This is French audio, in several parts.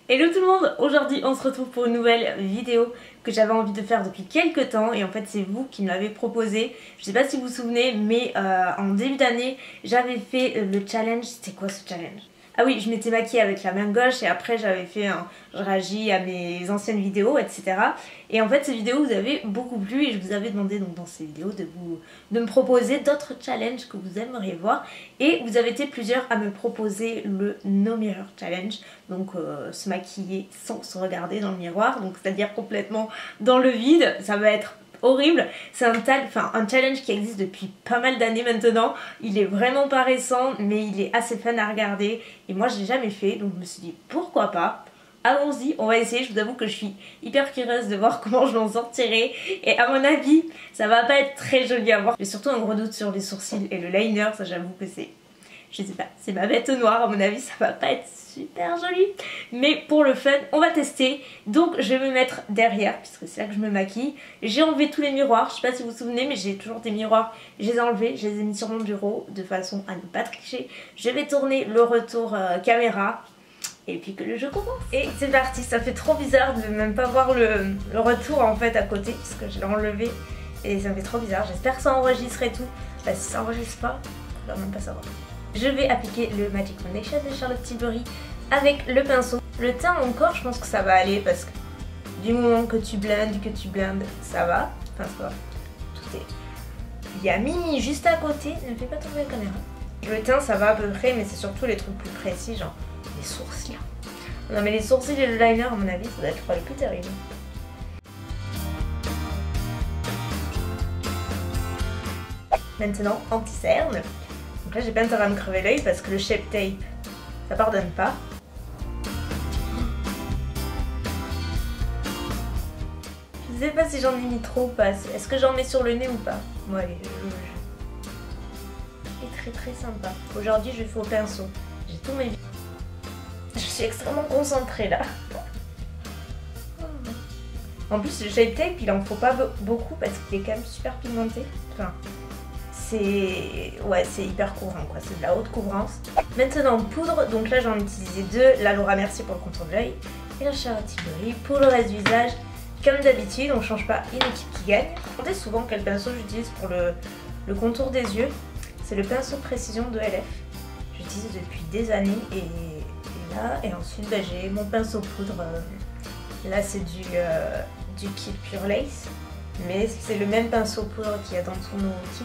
Hello tout le monde, aujourd'hui on se retrouve pour une nouvelle vidéo que j'avais envie de faire depuis quelques temps et en fait c'est vous qui me l'avez proposé. Je sais pas si vous vous souvenez mais en début d'année j'avais fait le challenge. C'était quoi ce challenge? Ah oui, je m'étais maquillée avec la main gauche et après j'avais fait je réagis à mes anciennes vidéos, etc. Et en fait ces vidéos vous avez beaucoup plu et je vous avais demandé donc dans ces vidéos de me proposer d'autres challenges que vous aimeriez voir. Et vous avez été plusieurs à me proposer le No Mirror Challenge, donc se maquiller sans se regarder dans le miroir, donc c'est-à-dire complètement dans le vide. Ça va être horrible. C'est un challenge qui existe depuis pas mal d'années maintenant. Il est vraiment pas récent mais il est assez fun à regarder et moi je l'ai jamais fait, donc je me suis dit pourquoi pas. Allons-y, on va essayer. Je vous avoue que je suis hyper curieuse de voir comment je m'en sortirai et à mon avis ça va pas être très joli à voir. J'ai surtout un gros doute sur les sourcils et le liner, ça j'avoue que c'est, je sais pas, c'est ma bête noire. À mon avis ça va pas être super joli, mais pour le fun on va tester. Donc je vais me mettre derrière puisque c'est là que je me maquille. J'ai enlevé tous les miroirs, je sais pas si vous vous souvenez mais j'ai toujours des miroirs, je les ai enlevés, je les ai mis sur mon bureau de façon à ne pas tricher. Je vais tourner le retour caméra et puis que le jeu commence. Et c'est parti. Ça fait trop bizarre de même pas voir le retour en fait à côté puisque je l'ai enlevé et ça me fait trop bizarre. J'espère que ça enregistre et tout. Bah si ça enregistre pas, on va même pas savoir. Je vais appliquer le Magic Foundation de Charlotte Tilbury avec le pinceau. Le teint encore je pense que ça va aller parce que du moment que tu blindes, ça va. Enfin ça va, tout est... Il y a Mimi juste à côté, ne me fais pas tomber la caméra. Le teint ça va à peu près mais c'est surtout les trucs plus précis, genre les sourcils. Non mais les sourcils et le liner à mon avis ça doit être le plus terrible. Maintenant anti-cerne. Donc là j'ai pas intérêt à me crever l'œil parce que le Shape Tape ça pardonne pas. Je sais pas si j'en ai mis trop ou pas. Est-ce que j'en mets sur le nez ou pas? Bon allez, c'est très sympa. Aujourd'hui je fais au pinceau. J'ai tous mes... Je suis extrêmement concentrée là. En plus le Shape Tape il en faut pas beaucoup parce qu'il est quand même super pigmenté. Enfin, c'est... ouais, c'est hyper couvrant quoi, c'est de la haute couvrance. Maintenant poudre, donc là j'en ai utilisé deux. La Laura Mercier pour le contour de l'œil et la Charlotte Tilbury pour le reste du visage. Comme d'habitude, on change pas, une équipe qui gagne. Je me demandais souvent quel pinceau j'utilise pour le contour des yeux. C'est le pinceau précision de LF. J'utilise depuis des années et là, et ensuite bah, j'ai mon pinceau poudre. Là c'est du kit Pure Lace, mais c'est le même pinceau poudre qu'il y a dans tout mon kit.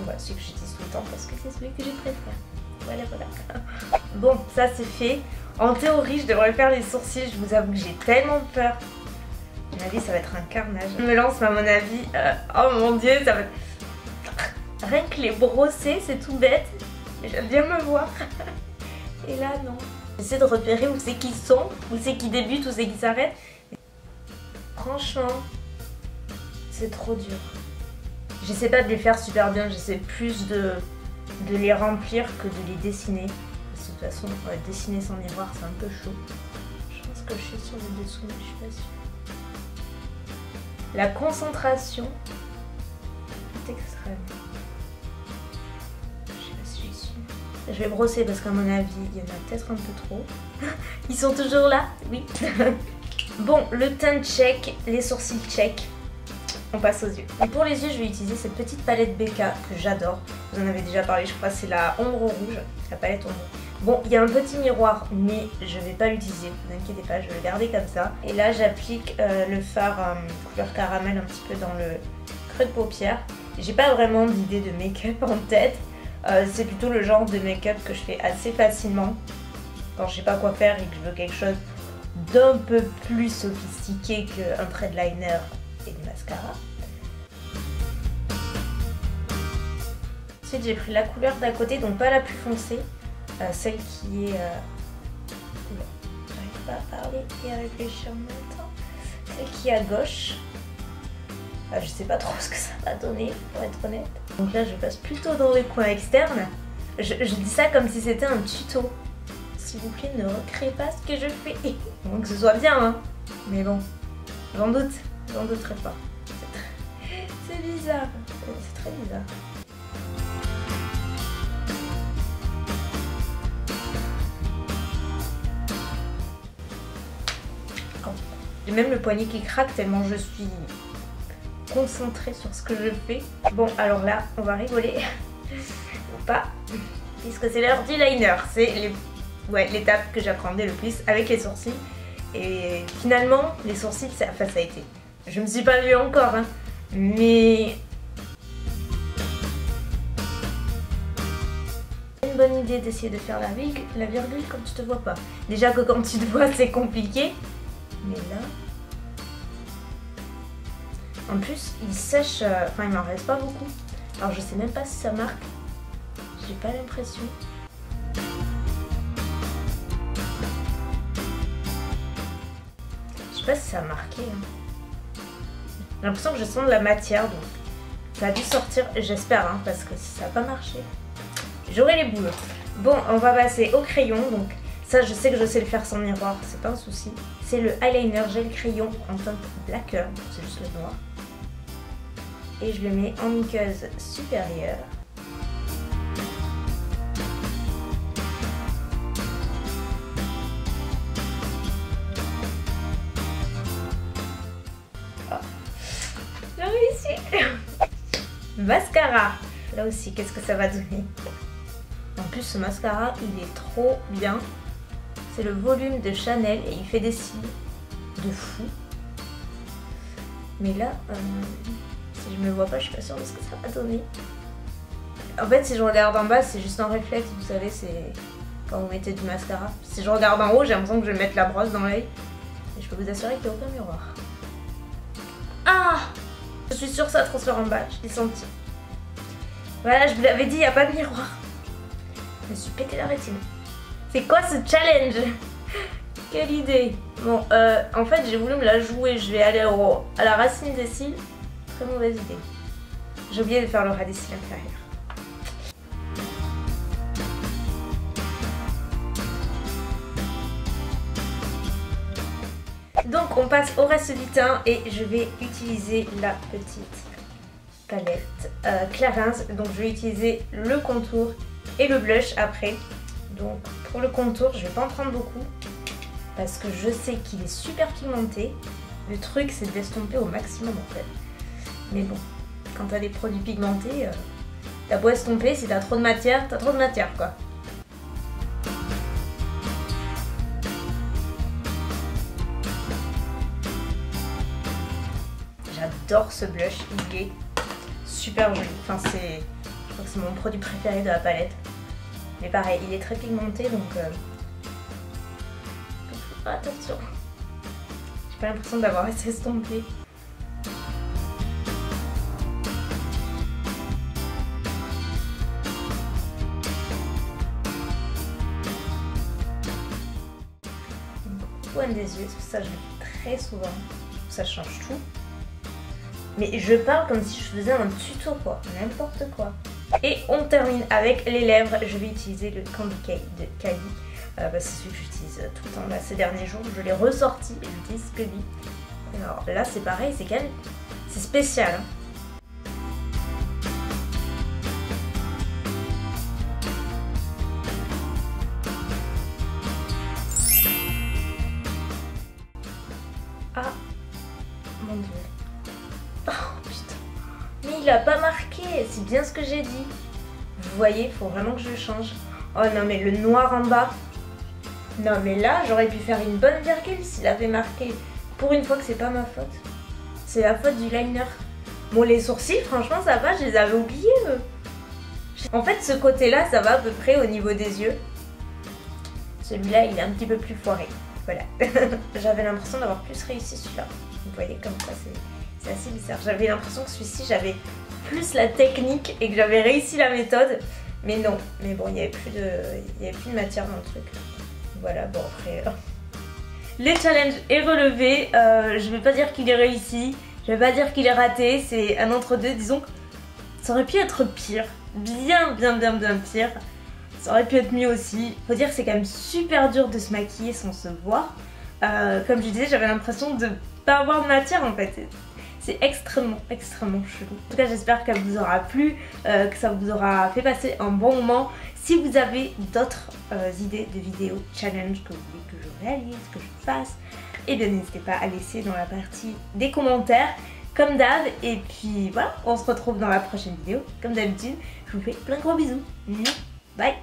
Voilà, celui que j'utilise tout le temps parce que c'est celui que je préfère. Voilà. Bon, ça c'est fait. En théorie, je devrais faire les sourcils. Je vous avoue que j'ai tellement peur. À mon avis, ça va être un carnage. Je me lance, mais à mon avis, oh mon dieu, ça va être... Rien que les brosser, c'est tout bête. J'aime bien me voir. Et là, non. J'essaie de repérer où c'est qu'ils sont, où c'est qu'ils débutent, où c'est qu'ils s'arrêtent. Franchement, c'est trop dur. J'essaie pas de les faire super bien, j'essaie plus de les remplir que de les dessiner. Parce que de toute façon, dessiner sans miroir, c'est un peu chaud. Je pense que je suis sur le dessous, mais je suis pas sûre. La concentration est extrême. Je sais pas si j'y suis. Je vais brosser parce qu'à mon avis, il y en a peut-être un peu trop. Ils sont toujours là? Oui. Bon, le teint check, les sourcils check. On passe aux yeux. Et pour les yeux, je vais utiliser cette petite palette BK que j'adore. Vous en avez déjà parlé, je crois, c'est la ombre rouge, la palette ombre. Bon, il y a un petit miroir, mais je vais pas l'utiliser, ne vous inquiétez pas, je vais le garder comme ça. Et là, j'applique le fard couleur caramel un petit peu dans le creux de paupière. J'ai pas vraiment d'idée de make-up en tête. C'est plutôt le genre de make-up que je fais assez facilement quand je sais pas quoi faire et que je veux quelque chose d'un peu plus sophistiqué qu'un trait de liner et du mascara. Ensuite, j'ai pris la couleur d'à côté, donc pas la plus foncée. Celle qui est... j'arrive pas à parler et à réfléchir en même temps. Celle qui est à gauche. Je sais pas trop ce que ça va donner, pour être honnête. Donc là, je passe plutôt dans les coins externes. Je dis ça comme si c'était un tuto. S'il vous plaît, ne recréez pas ce que je fais. Bon, que ce soit bien, hein. Mais bon, j'en douterai pas. C'est bizarre. C'est très bizarre. J'ai même le poignet qui craque tellement je suis concentrée sur ce que je fais. Bon, alors là, on va rigoler. Ou pas. Puisque c'est l'heure du liner. C'est l'étape que j'appréhendais le plus avec les sourcils. Et finalement, les sourcils, ça a été. Je me suis pas vue encore, hein. Mais... une bonne idée d'essayer de faire la virgule quand tu te vois pas. Déjà que quand tu te vois, c'est compliqué. Mais là... en plus, il sèche... enfin, il m'en reste pas beaucoup. Alors, je sais même pas si ça marque. J'ai pas l'impression. Je sais pas si ça a marqué. Hein. J'ai l'impression que je sens de la matière, donc ça a dû sortir, j'espère, hein, parce que si ça n'a pas marché, j'aurai les boules. Bon, on va passer au crayon, donc ça je sais que je sais le faire sans miroir, c'est pas un souci. C'est le eyeliner gel crayon en teinte blacker, c'est juste le noir. Et je le mets en muqueuse supérieure. J'ai réussi. Mascara. Là aussi, qu'est-ce que ça va donner? En plus, ce mascara, il est trop bien. C'est le volume de Chanel et il fait des cils de fou. Mais là, si je me vois pas, je suis pas sûre de ce que ça va donner. En fait, si je regarde en bas, c'est juste un réflexe, vous savez, c'est quand vous mettez du mascara. Si je regarde en haut, j'ai l'impression que je vais mettre la brosse dans l'œil. Et je peux vous assurer qu'il n'y a aucun miroir. Ah! Je suis sûre que ça transfère en bas, je l'ai senti. Voilà, je vous l'avais dit, il n'y a pas de miroir. Je me suis pété la rétine. C'est quoi ce challenge? Quelle idée. Bon, en fait, j'ai voulu me la jouer. Je vais aller à la racine des cils. Très mauvaise idée. J'ai oublié de faire le ras des cils inférieurs. Donc on passe au reste du teint et je vais utiliser la petite palette Clarins. Donc je vais utiliser le contour et le blush après. Donc pour le contour, je vais pas en prendre beaucoup parce que je sais qu'il est super pigmenté. Le truc c'est de l'estomper au maximum en fait. Mais bon, quand t'as des produits pigmentés, t'as beau estomper, si t'as trop de matière, t'as trop de matière quoi. J'adore ce blush, il est super joli. Enfin, je crois que c'est mon produit préféré de la palette. Mais pareil, il est très pigmenté donc attention. J'ai pas l'impression d'avoir assez estompé. Pointe des yeux, ça je le fais très souvent. Ça change tout. Mais je parle comme si je faisais un tuto quoi, n'importe quoi. Et on termine avec les lèvres. Je vais utiliser le Candy Cake de Cali. C'est celui que j'utilise tout le temps là, ces derniers jours. Je l'ai ressorti et j'utilise que lui. Alors là c'est pareil, c'est quand même... c'est spécial. Hein. Ah mon dieu. Oh putain. Mais il a pas marqué, c'est bien ce que j'ai dit. Vous voyez, il faut vraiment que je le change. Oh non mais le noir en bas. Non mais là j'aurais pu faire une bonne virgule s'il avait marqué. Pour une fois que c'est pas ma faute. C'est la faute du liner. Bon les sourcils franchement ça va, je les avais oubliés eux. En fait ce côté là ça va à peu près au niveau des yeux. Celui-là il est un petit peu plus foiré. Voilà. J'avais l'impression d'avoir plus réussi celui-là. Vous voyez comme ça c'est assez bizarre. J'avais l'impression que celui-ci j'avais plus la technique et que j'avais réussi la méthode. Mais non. Mais bon il n'y avait plus de matière dans le truc. Voilà bon après... Le challenge est relevé. Je vais pas dire qu'il est réussi. Je vais pas dire qu'il est raté. C'est un entre-deux. Disons que ça aurait pu être pire. Bien pire. Ça aurait pu être mieux aussi. Faut dire que c'est quand même super dur de se maquiller sans se voir. Comme je disais, j'avais l'impression de pas avoir de matière en fait. C'est extrêmement chelou. En tout cas, j'espère qu'elle vous aura plu, que ça vous aura fait passer un bon moment. Si vous avez d'autres idées de vidéos challenge que vous voulez que je réalise, que je fasse, et bien n'hésitez pas à laisser dans la partie des commentaires comme d'hab. Et puis voilà, on se retrouve dans la prochaine vidéo. Comme d'habitude, je vous fais plein de gros bisous. Bye.